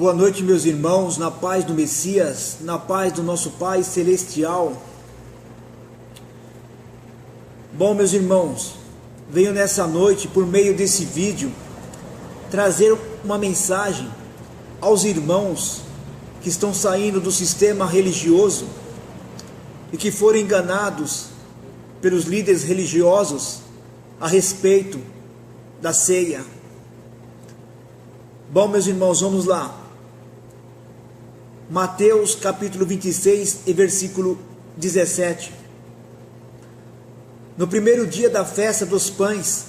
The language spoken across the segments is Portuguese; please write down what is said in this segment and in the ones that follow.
Boa noite, meus irmãos, na paz do Messias, na paz do nosso Pai Celestial. Bom, meus irmãos, venho nessa noite, por meio desse vídeo, trazer uma mensagem aos irmãos que estão saindo do sistema religioso e que foram enganados pelos líderes religiosos a respeito da ceia. Bom, meus irmãos, vamos lá. Mateus capítulo 26 e versículo 17. No primeiro dia da festa dos pães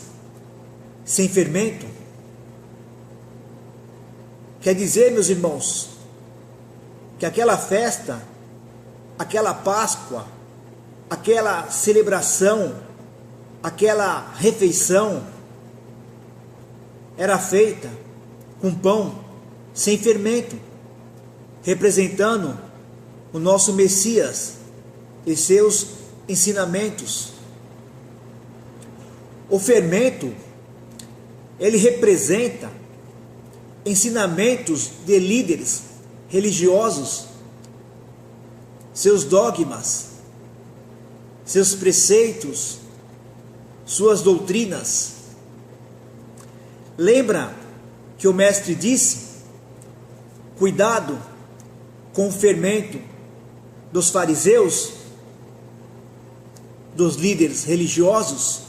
sem fermento, quer dizer, meus irmãos, que aquela festa, aquela Páscoa, aquela celebração, aquela refeição era feita com pão sem fermento, representando o nosso Messias e seus ensinamentos. O fermento, ele representa ensinamentos de líderes religiosos, seus dogmas, seus preceitos, suas doutrinas. Lembra que o mestre disse: cuidado com o fermento dos fariseus, dos líderes religiosos.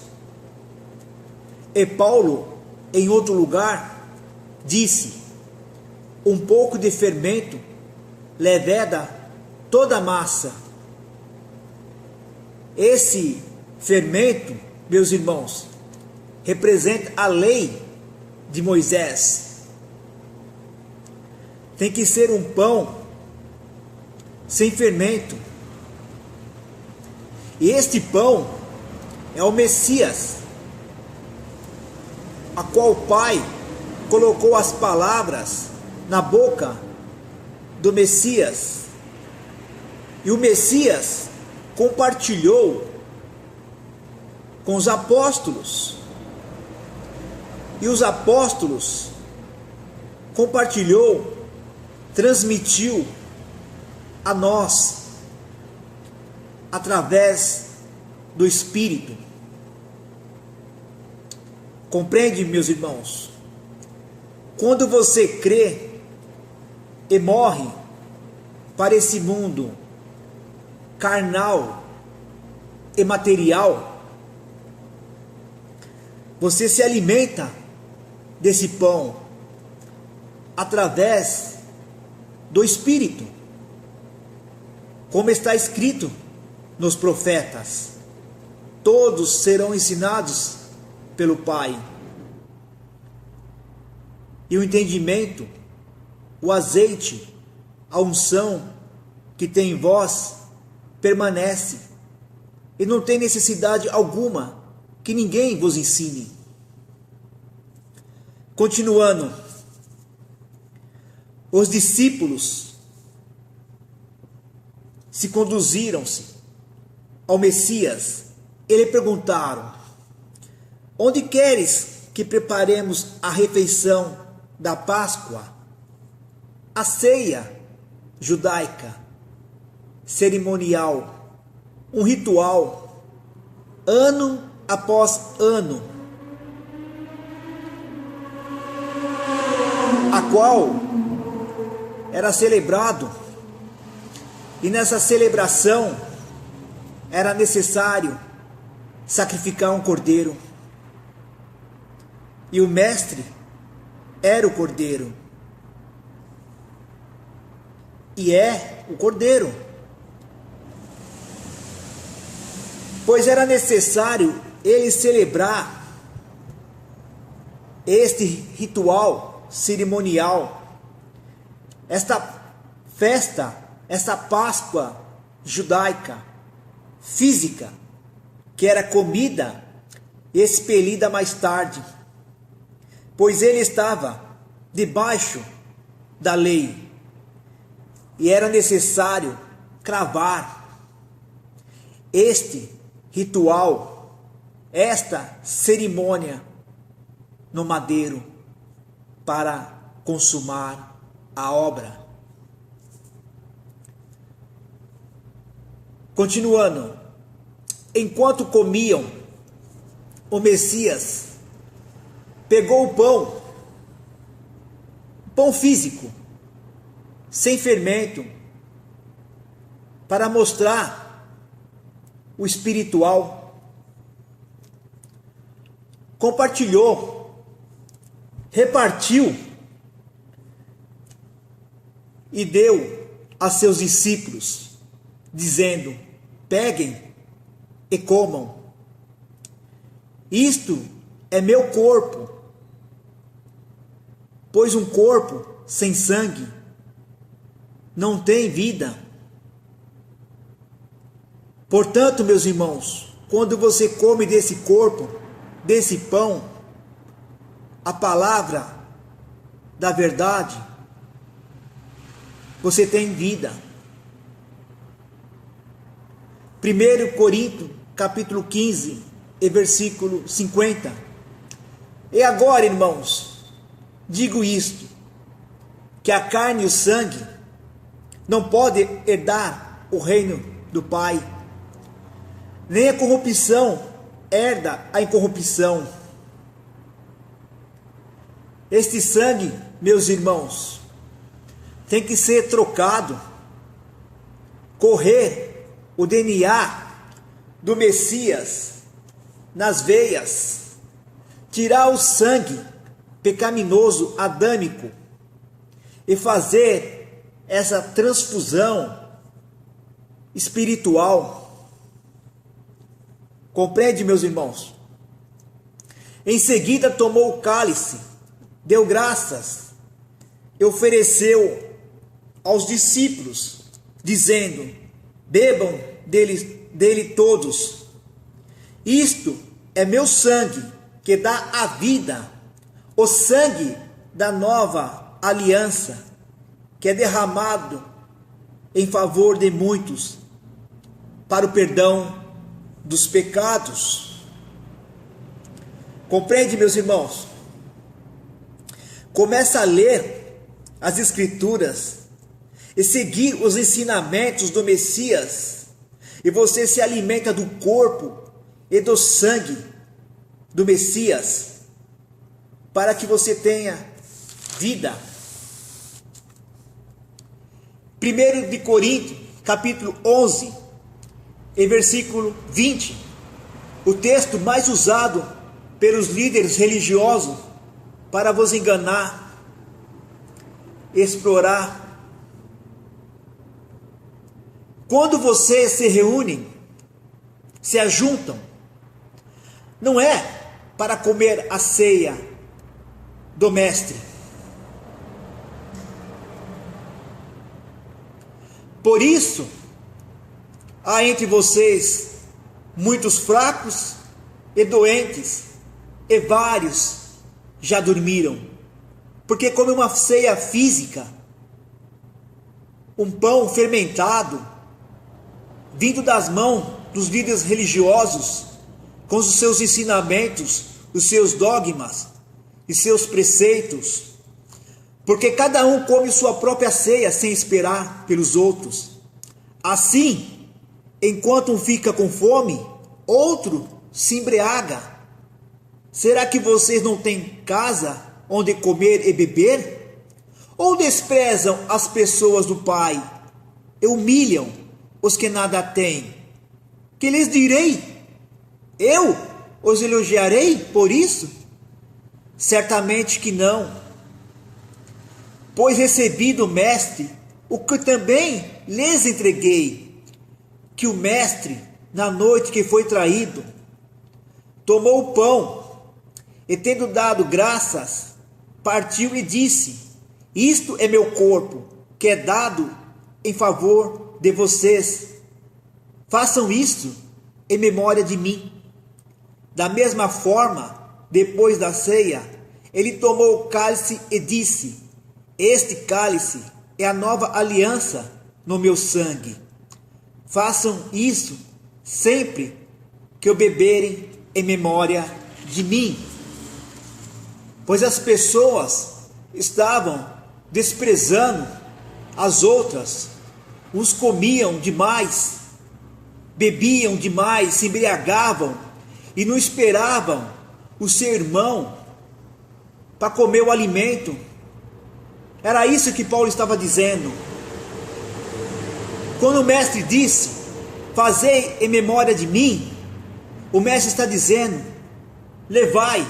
E Paulo, em outro lugar, disse: um pouco de fermento leveda toda a massa. Esse fermento, meus irmãos, representa a lei de Moisés. Tem que ser um pão sem fermento. E este pão é o Messias, a qual o Pai colocou as palavras na boca do Messias. E o Messias compartilhou com os apóstolos. E os apóstolos compartilhou, transmitiu a nós através do Espírito. Compreende, meus irmãos? Quando você crê e morre para esse mundo carnal e material, você se alimenta desse pão através do Espírito, como está escrito nos profetas: todos serão ensinados pelo Pai. E o entendimento, o azeite, a unção que tem em vós permanece, e não tem necessidade alguma que ninguém vos ensine. Continuando, os discípulos se conduziram-se ao Messias e lhe perguntaram: onde queres que preparemos a refeição da Páscoa, a ceia judaica, cerimonial, um ritual, ano após ano, a qual era celebrado, e nessa celebração era necessário sacrificar um cordeiro, e o mestre era o cordeiro, e é o cordeiro, pois era necessário ele celebrar este ritual cerimonial, esta festa, esta Páscoa judaica, física, que era comida expelida mais tarde, pois ele estava debaixo da lei e era necessário cravar este ritual, esta cerimônia no madeiro para consumar a obra. Continuando, enquanto comiam, o Messias pegou o pão físico, sem fermento, para mostrar o espiritual. Compartilhou, repartiu e deu a seus discípulos, dizendo: peguem e comam. Isto é meu corpo, pois um corpo sem sangue não tem vida. Portanto, meus irmãos, quando você come desse corpo, desse pão, a palavra da verdade, você tem vida. 1 Coríntios, capítulo 15, e versículo 50. E agora, irmãos, digo isto, que a carne e o sangue não podem herdar o reino do Pai, nem a corrupção herda a incorrupção. Este sangue, meus irmãos, tem que ser trocado, correr o DNA do Messias nas veias, tirar o sangue pecaminoso adâmico e fazer essa transfusão espiritual. Compreende, meus irmãos? Em seguida tomou o cálice, deu graças e ofereceu aos discípulos, dizendo: bebam dele todos. Isto é meu sangue, que dá a vida, o sangue da nova aliança, que é derramado em favor de muitos, para o perdão dos pecados. Compreende, meus irmãos? Começa a ler as Escrituras e seguir os ensinamentos do Messias, e você se alimenta do corpo e do sangue do Messias, para que você tenha vida. 1 de Coríntios, capítulo 11, em versículo 20, o texto mais usado pelos líderes religiosos para vos enganar, explorar. Quando vocês se reúnem, se ajuntam, não é para comer a ceia do Mestre. Por isso, há entre vocês muitos fracos e doentes, e vários já dormiram, porque come uma ceia física, um pão fermentado, vindo das mãos dos líderes religiosos, com os seus ensinamentos, os seus dogmas e seus preceitos, porque cada um come sua própria ceia sem esperar pelos outros. Assim, enquanto um fica com fome, outro se embriaga. Será que vocês não têm casa onde comer e beber? Ou desprezam as pessoas do Pai e humilham os que nada têm? Que lhes direi? Eu os elogiarei por isso? Certamente que não. Pois recebi do Mestre o que também lhes entreguei, que o Mestre, na noite que foi traído, tomou o pão e, tendo dado graças, partiu e disse: isto é meu corpo, que é dado em favor de vocês. Façam isto em memória de mim. Da mesma forma, depois da ceia, ele tomou o cálice e disse: este cálice é a nova aliança no meu sangue. Façam isso sempre que o beberem em memória de mim. Pois as pessoas estavam desprezando as outras, uns comiam demais, bebiam demais, se embriagavam e não esperavam o seu irmão para comer o alimento. Era isso que Paulo estava dizendo. Quando o mestre disse, fazei em memória de mim, o mestre está dizendo, levai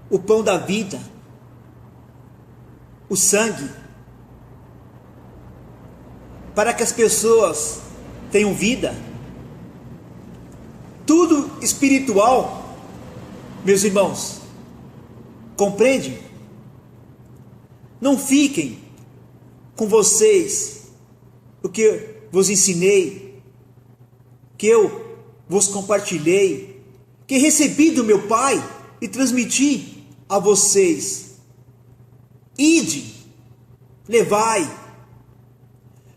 o pão da vida, o sangue, para que as pessoas tenham vida. Tudo espiritual, meus irmãos, compreende? Não fiquem com vocês o que vos ensinei, que eu vos compartilhei, que recebi do meu Pai e transmiti a vocês. Ide, levai.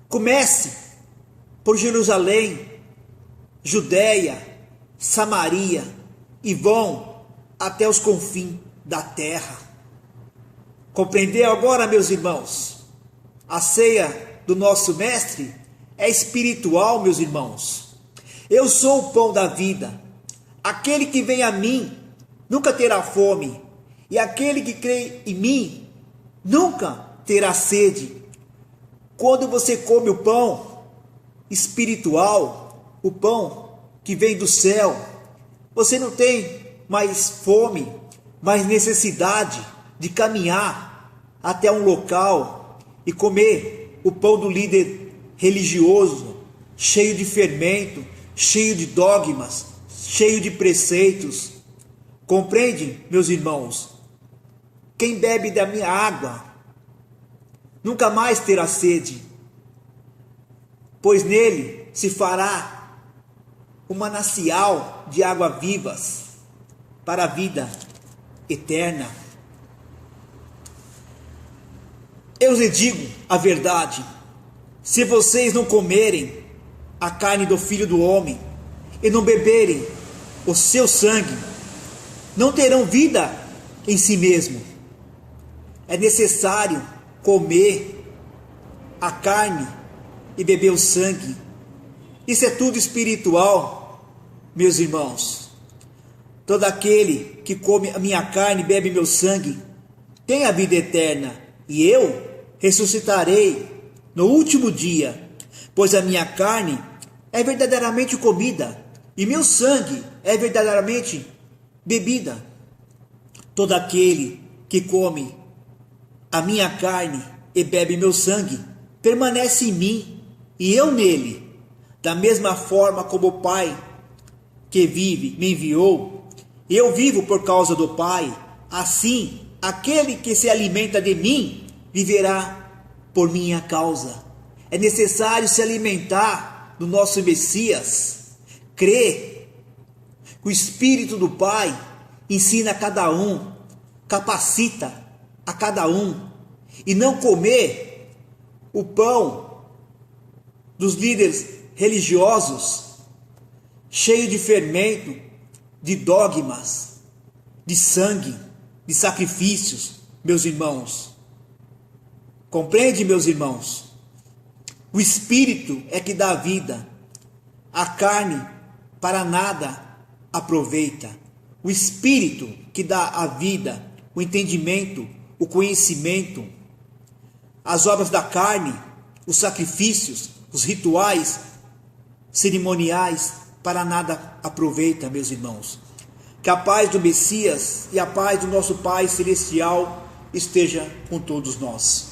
Comece por Jerusalém, Judeia, Samaria e vão até os confins da terra. Compreendeu agora, meus irmãos? A ceia do nosso mestre é espiritual, meus irmãos. Eu sou o pão da vida. Aquele que vem a mim nunca terá fome, e aquele que crê em mim nunca terá sede. Quando você come o pão espiritual, o pão que vem do céu, você não tem mais fome, mais necessidade de caminhar até um local e comer o pão do líder religioso, cheio de fermento, cheio de dogmas, cheio de preceitos. Compreende, meus irmãos? Quem bebe da minha água nunca mais terá sede, pois nele se fará um manancial de água vivas para a vida eterna. Eu lhes digo a verdade: se vocês não comerem a carne do Filho do Homem e não beberem o seu sangue, não terão vida em si mesmo. É necessário comer a carne e beber o sangue. Isso é tudo espiritual, meus irmãos. Todo aquele que come a minha carne e bebe meu sangue tem a vida eterna, e eu ressuscitarei no último dia, pois a minha carne é verdadeiramente comida e meu sangue é verdadeiramente bebida. Todo aquele que come a minha carne e bebe meu sangue permanece em mim e eu nele. Da mesma forma como o Pai que vive me enviou, eu vivo por causa do Pai. Assim, aquele que se alimenta de mim viverá por minha causa. É necessário se alimentar do nosso Messias, crer que o Espírito do Pai ensina a cada um, capacita a cada um, e não comer o pão dos líderes religiosos, cheio de fermento, de dogmas, de sangue, de sacrifícios, meus irmãos. Compreende, meus irmãos? O Espírito é que dá vida, a carne para nada aproveita. O Espírito que dá a vida, o entendimento, o conhecimento. As obras da carne, os sacrifícios, os rituais cerimoniais para nada aproveita, meus irmãos. Que a paz do Messias e a paz do nosso Pai Celestial esteja com todos nós.